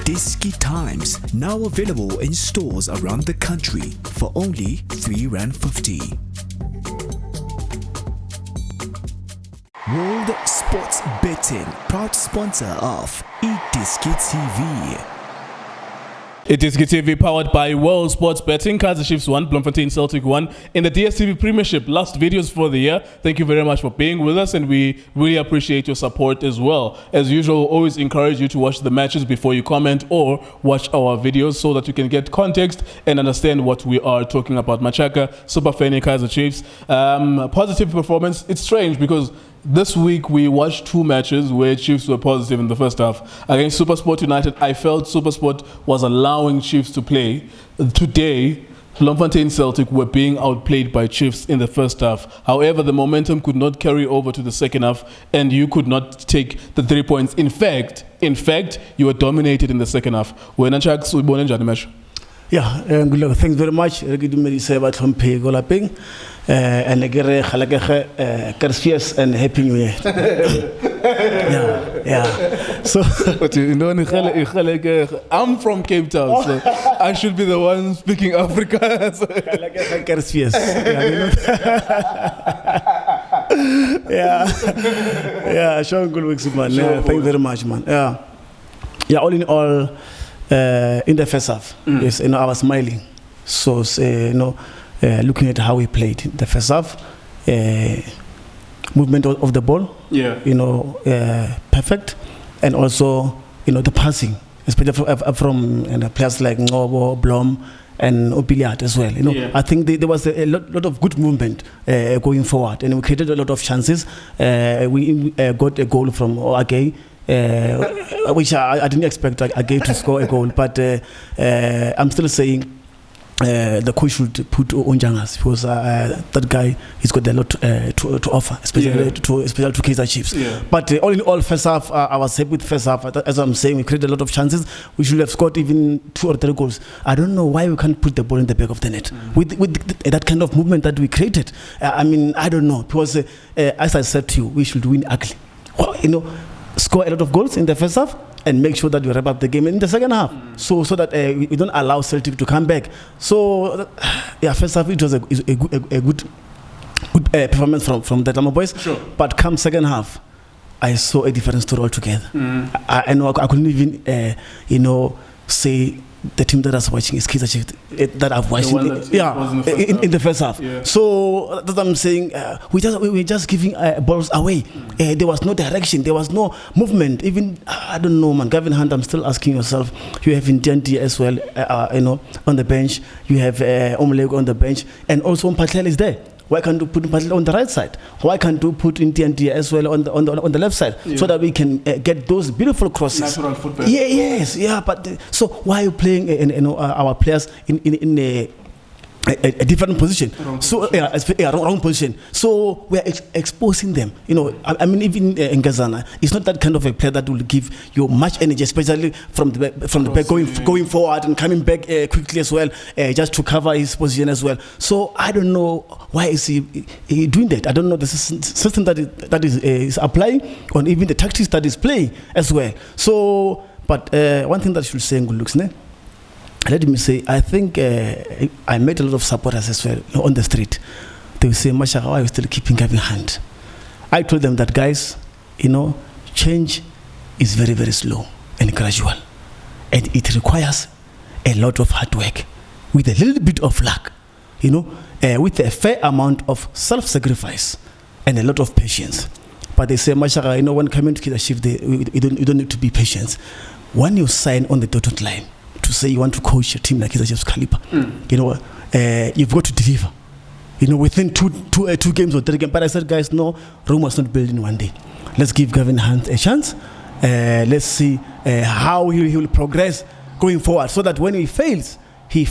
Diski Times, now available in stores around the country for only R3.50. World Sports Betting, proud sponsor of eDiski TV. eDiski TV powered by World Sports Betting. Kaizer Chiefs 1, Bloemfontein Celtic 1 in the DStv Premiership. Last videos for the year. Thank you very much for being with us, and we really appreciate your support as well. As usual, always encourage you to watch the matches before you comment or watch our videos so that you can get context and understand what we are talking about. Machaka, Superfeni, Kaizer Chiefs. Positive performance. It's strange because this week we watched two matches where Chiefs were positive in the first half. Against SuperSport United, I felt SuperSport was allowing Chiefs to play. Today, Bloemfontein Celtic were being outplayed by Chiefs in the first half. However, the momentum could not carry over to the second half, and you could not take the 3 points. In fact, you were dominated in the second half. Yeah, good luck. Thanks very much. And Kerstfeest and Happy New Year. yeah. So I'm from Cape Town, so I should be the one speaking Africa. Kerstfeest. Yeah, Sean, good weeks, man. Yeah, thank you very much, man. Yeah, all in all, in the first half, yes, I was smiling. So, looking at how we played in the first half, movement of the ball, perfect, and also, the passing, especially from players like Ngobo, Blom, and Opiliat as well. I think there was a lot of good movement going forward, and we created a lot of chances. We got a goal from Oage, which I didn't expect Age to score a goal, but I'm still saying the coach should put Onjangas because that guy he's got a lot to offer, especially to Kaizer Chiefs. Yeah. But all in all, first half I was happy with first half. As I'm saying, we created a lot of chances. We should have scored even 2 or 3 goals. I don't know why we can't put the ball in the back of the net with that kind of movement that we created. I don't know, because as I said to you, we should win ugly. Score a lot of goals in the first half and make sure that we wrap up the game in the second half, so that we don't allow Celtic to come back. So first half it was a good performance from the Dynamo boys. Sure. But come second half, I saw a different story altogether. I know I couldn't even say the team that I was watching is Kaizer Chiefs that I've watched in the first half. Yeah. So that's what I'm saying. We were just giving balls away. There was no direction. There was no movement. Even I don't know, man. Gavin Hunt, I'm still asking yourself. You have Ndianti as well, on the bench. You have Omlego on the bench, and also Mpatlel is there. Why can't you put Mpatlel on the right side? Why can't you put Ndianti as well on the left side, so that we can get those beautiful crosses? Natural football. But so why are you playing our players in a different position? Wrong position. So we are exposing them. Even Ngazana is not that kind of a player that will give you much energy, especially from the back going forward and coming back quickly as well, just to cover his position as well. So I don't know why is he doing that. I don't know the system that is applying, or even the tactics that is playing as well. So, but one thing that should say in good looks, let me say, I think I met a lot of supporters as well on the street. They will say, Masha, why are you still keeping Gavin Hunt? I told them that, guys, change is very, very slow and gradual. And it requires a lot of hard work with a little bit of luck, with a fair amount of self-sacrifice and a lot of patience. But they say, Masha, when coming to Kaizer Chiefs, you don't need to be patient. When you sign on the dotted line, to say you want to coach a team like Kaizer Chiefs caliber, you've got to deliver. Within two games or 3 games. But I said, guys, no, Rome was not built in one day. Let's give Gavin Hunt a chance. Let's see how he will progress going forward, so that when he fails, seeing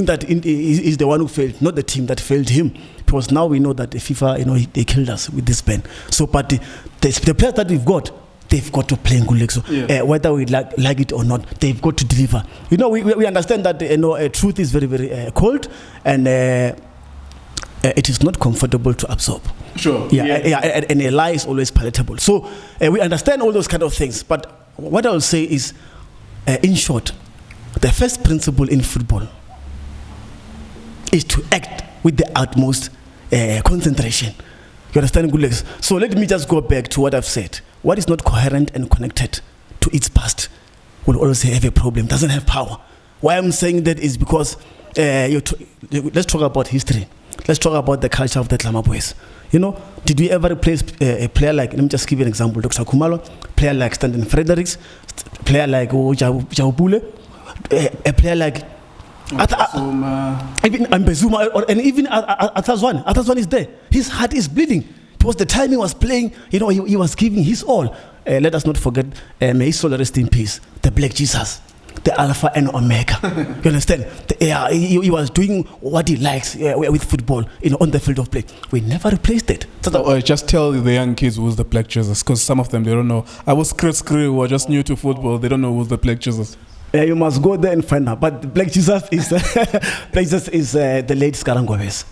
that he's the one who failed, not the team that failed him. Because now we know that the FIFA, they killed us with this ban. So, but the players that we've got, they've got to play in good league. So whether we like it or not, they've got to deliver. We understand that truth is very, very cold, and it is not comfortable to absorb. Sure. And a lie is always palatable. So we understand all those kind of things, but what I'll say is, in short, the first principle in football is to act with the utmost concentration. You understand, good legs? So let me just go back to what I've said. What is not coherent and connected to its past will always have a problem, doesn't have power. Why I'm saying that is because let's talk about history. Let's talk about the culture of the Tlama boys. You know, did we ever replace a player like, let me just give you an example, Dr. Kumalo, player like Stanton Fredericks, player like Jaubule, a player like even Mbezuma, and even Atazwan. Atazwan is there. His heart is bleeding because the time he was playing, you know, he was giving his all. Let us not forget, may his soul rest in peace, the Black Jesus, the Alpha and Omega. You understand? He was doing what he likes with football, you know, on the field of play. We never replaced it. So, just tell the young kids who's the Black Jesus, because some of them, they don't know. I was Chris who are just new to football. They don't know who's the Black Jesus. You must go there and find out. But the Black Jesus is the late Skarangobes.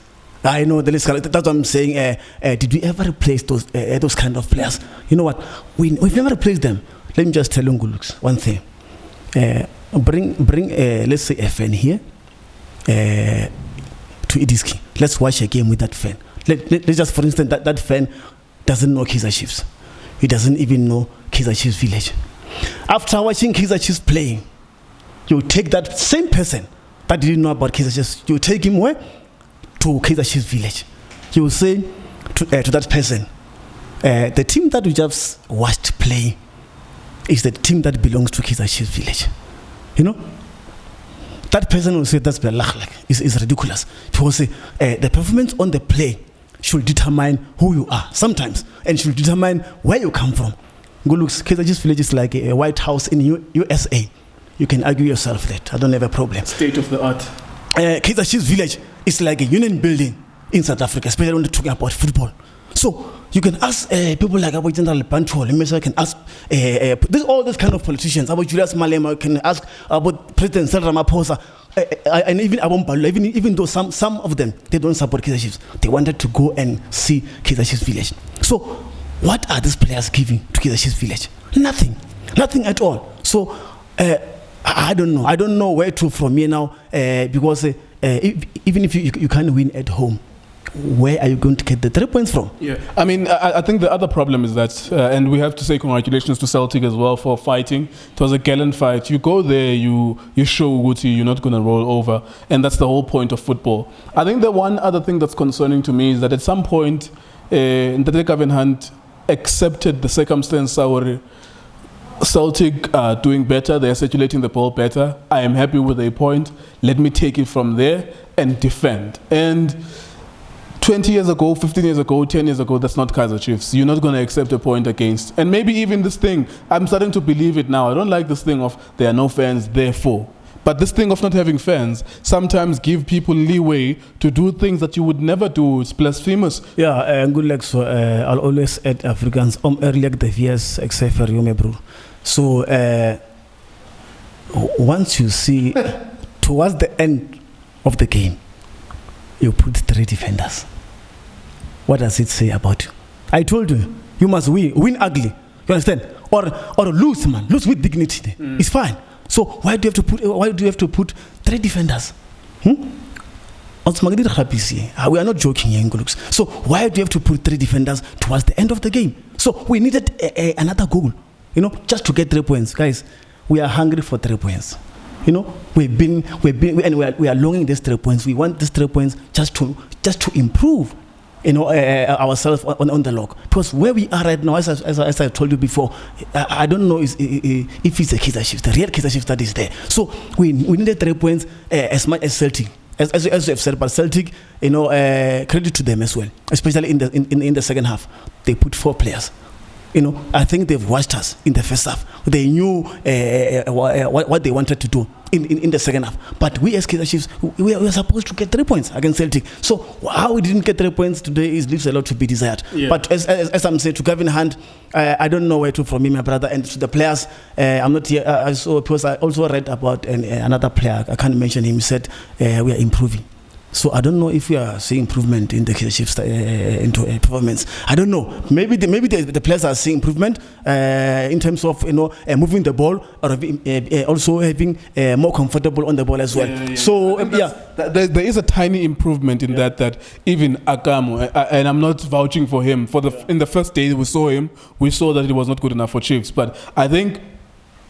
I know the late Skarangobes. That's what I'm saying. Did we ever replace those kind of players? You know what? We've never replaced them. Let me just tell you, Ngulux, one thing. Bring let's say a fan here to Idiski. Let's watch a game with that fan. Let's just, for instance, that fan doesn't know Kaizer Chiefs. He doesn't even know Kaizer Chiefs Village. After watching Kaizer Chiefs playing, you take that same person that didn't know about Kaizer Chiefs, you take him where? To Kaizer Chiefs Village. You will say to that person, the team that we just watched play is the team that belongs to Kaizer Chiefs Village. You know? That person will say that's it's ridiculous. Because the performance on the play should determine who you are sometimes, and should determine where you come from. Ngulux, Kaizer Chiefs Village is like a White House in USA. You can argue yourself that. I don't have a problem. State of the art. Kaizer Chiefs Village is like a union building in South Africa, especially when they're talking about football. So you can ask people like about General Bantuo, you can ask all these kind of politicians, about Julius Malema, you can ask about President Cyril Ramaphosa, and even about Mbalo, even though some of them, they don't support Kaizer Chiefs. They wanted to go and see Kaizer Chiefs Village. So what are these players giving to Kaizer Chiefs Village? Nothing at all. So I don't know where to from here now, because even if you can't win at home, where are you going to get the 3 points from? Yeah, I mean, I think the other problem is that, and we have to say congratulations to Celtic as well for fighting. It was a gallant fight. You go there, you show Uguti, you're not going to roll over, and that's the whole point of football. I think the one other thing that's concerning to me is that at some point, Ntate Kevin Hunt accepted the circumstance our Celtic are doing better, they're circulating the ball better. I am happy with a point. Let me take it from there and defend. And 20 years ago, 15 years ago, 10 years ago, that's not Kaizer Chiefs. You're not going to accept a point against. And maybe even this thing, I'm starting to believe it now. I don't like this thing of there are no fans, therefore. But this thing of not having fans sometimes give people leeway to do things that you would never do. It's blasphemous. Yeah, good luck. So I'll always add Africans earlier the years except for you, my bro. So once you see towards the end of the game, you put 3 defenders. What does it say about you? I told you, you must win ugly. You understand? Or lose, man. Lose with dignity. It's fine. So why do you have to put 3 defenders? We are not joking here, Ngulux. So why do you have to put 3 defenders towards the end of the game? So we needed another goal, you know, just to get 3 points, guys. We are hungry for 3 points. You know, we've been, and we are longing these 3 points. We want these 3 points just to improve, you know, ourselves on the log. Because where we are right now, as I told you before, I don't know if it's a Kaizer Chiefs, the real Kaizer Chiefs that is there. So we needed 3 points as much as Celtic. As you have said, but Celtic, you know, credit to them as well, especially in the second half. They put 4 players. You know, I think they've watched us in the first half. They knew what they wanted to do in the second half. But we as Kaizer Chiefs, we were supposed to get 3 points against Celtic. So how we didn't get 3 points today leaves a lot to be desired. Yeah. But as I'm saying, to Kevin Hunt, I don't know where to from me, my brother. And to the players, I'm not here. I also read about another player. I can't mention him. He said we are improving. So I don't know if we are seeing improvement in the Kaizer Chiefs into performance. I don't know. Maybe the players are seeing improvement in terms of moving the ball, or also having more comfortable on the ball as well. So there is a tiny improvement in that even Akamo, and I'm not vouching for him. In the first day we saw him, we saw that it was not good enough for Chiefs. But I think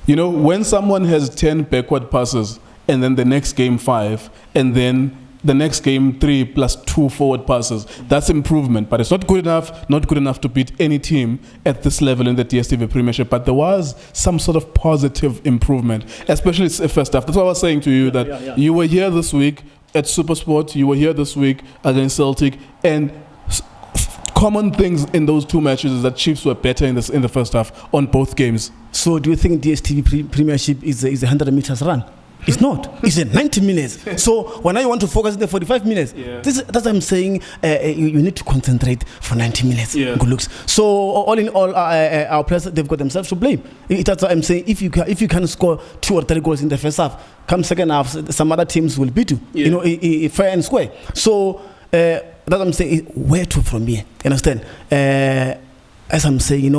when someone has 10 backward passes and then the next game 5 and then the next game 3 plus 2 forward passes, that's improvement. But it's not good enough to beat any team at this level in the DStv Premiership. But there was some sort of positive improvement, especially the first half. That's what I was saying to you, that you were here this week at SuperSport, you were here this week against Celtic, and common things in those two matches is that Chiefs were better in the first half on both games. So do you think DStv Premiership is a 100 meters run? It's not. It's a 90 minutes. So when I want to focus in the 45 minutes, that's what I'm saying. You need to concentrate for 90 minutes. Good looks. So all in all, our players, they've got themselves to blame. That's what I'm saying. If you can score 2 or 3 goals in the first half, come second half, some other teams will beat you. Fair and square. So that's what I'm saying. Where to from here? You understand? As I'm saying,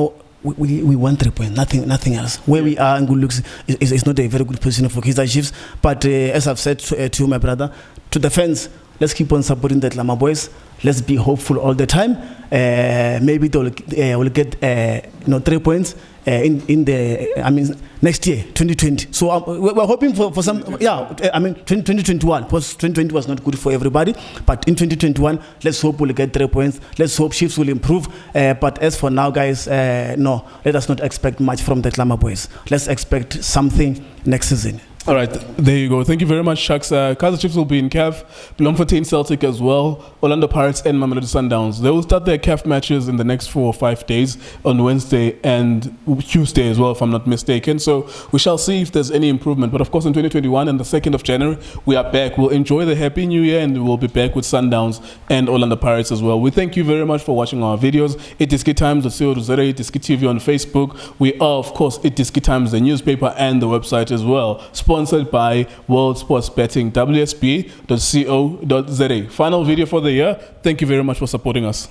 we want 3 points, nothing else. Where we are in good looks is not a very good position for Kaizer Chiefs. But as I've said to my brother, to the fans, let's keep on supporting the Tlama boys. Let's be hopeful all the time. Maybe they will get 3 points in the next year, 2020. So we're hoping for some 2021, because 2020 was not good for everybody. But in 2021, let's hope we'll get 3 points. Let's hope Chiefs will improve. But as for now, guys, no, let us not expect much from the Tlama boys. Let's expect something next season. All right, there you go. Thank you very much, Shucks. Kaizer Chiefs will be in CAF, Bloemfontein Celtic as well, Orlando Pirates and Mamelodi Sundowns. They will start their CAF matches in the next 4 or 5 days, on Wednesday and Tuesday as well, if I'm not mistaken. So we shall see if there's any improvement. But of course, in 2021 and the 2nd of January, we are back. We'll enjoy the Happy New Year, and we'll be back with Sundowns and Orlando Pirates as well. We thank you very much for watching our videos. It is Times.co.za, it is TV on Facebook. We are, of course, it is Times, the newspaper and the website as well. Sponsored by World Sports Betting, WSB.co.za. Final video for the year. Thank you very much for supporting us.